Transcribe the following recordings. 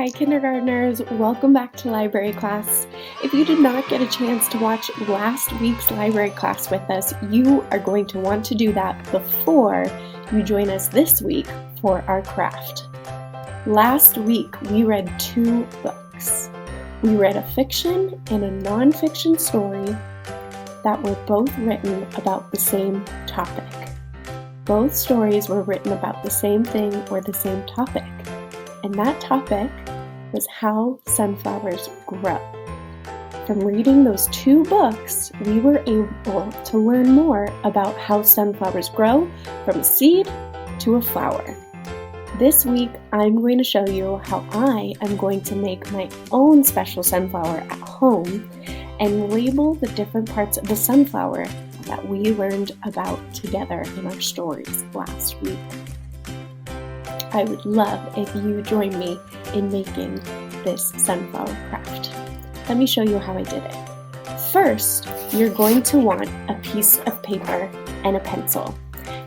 Hi kindergartners, welcome back to library class. If you did not get a chance to watch last week's library class with us, you are going to want to do that before you join us this week for our craft. Last week we read 2 books. We read a fiction and a non-fiction story that were both written about the same topic. Both stories were written about the same thing or the same topic. And that topic was how sunflowers grow. From reading those 2 books, we were able to learn more about how sunflowers grow from a seed to a flower. This week, I'm going to show you how I am going to make my own special sunflower at home and label the different parts of the sunflower that we learned about together in our stories last week. I would love if you join me in making this sunflower craft. Let me show you how I did it. First, you're going to want a piece of paper and a pencil,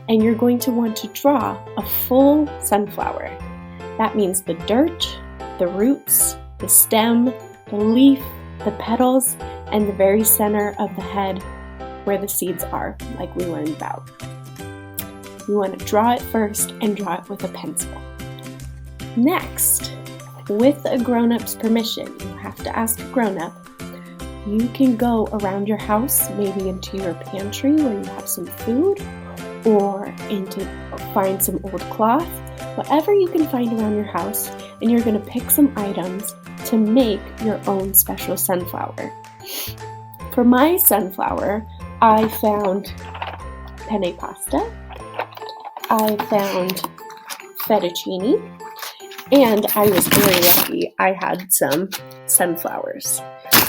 and you're going to want to draw a full sunflower. That means the dirt, the roots, the stem, the leaf, the petals, and the very center of the head where the seeds are, like we learned about. You want to draw it first and draw it with a pencil. Next, with a grown-up's permission, you have to ask a grown-up, you can go around your house, maybe into your pantry where you have some food, or find some old cloth, whatever you can find around your house, and you're going to pick some items to make your own special sunflower. For my sunflower, I found penne pasta, I found fettuccine, and I was very lucky I had some sunflowers.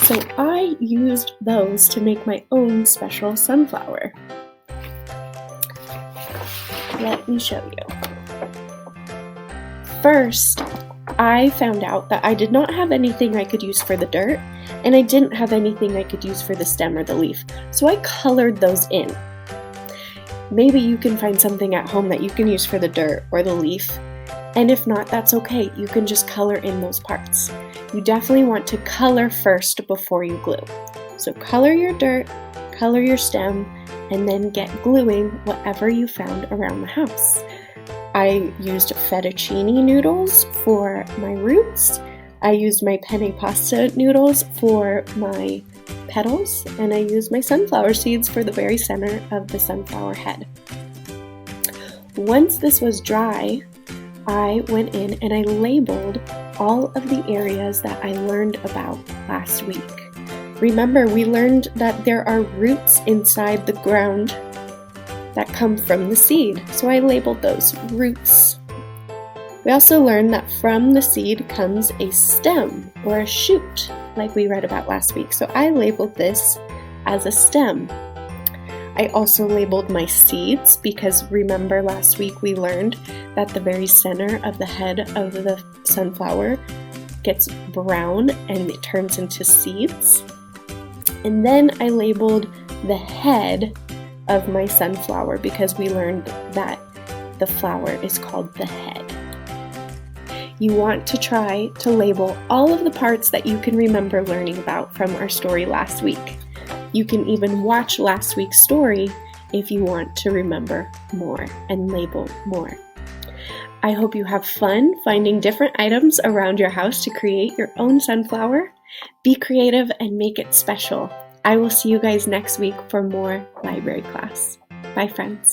So I used those to make my own special sunflower. Let me show you. First, I found out that I did not have anything I could use for the dirt, and I didn't have anything I could use for the stem or the leaf, so I colored those in. Maybe you can find something at home that you can use for the dirt or the leaf, and if not, that's okay. You can just color in those parts. You definitely want to color first before you glue. So color your dirt, color your stem, and then get gluing whatever you found around the house. I used fettuccine noodles for my roots. I used my penne pasta noodles for my petals, and I used my sunflower seeds for the very center of the sunflower head. Once this was dry, I went in and I labeled all of the areas that I learned about last week. Remember, we learned that there are roots inside the ground that come from the seed, so I labeled those roots. We also learned that from the seed comes a stem or a shoot, like we read about last week, so I labeled this as a stem. I also labeled my seeds because remember last week we learned that the very center of the head of the sunflower gets brown and it turns into seeds. And then I labeled the head of my sunflower because we learned that the flower is called the head. You want to try to label all of the parts that you can remember learning about from our story last week. You can even watch last week's story if you want to remember more and label more. I hope you have fun finding different items around your house to create your own sunflower. Be creative and make it special. I will see you guys next week for more library class. Bye, friends.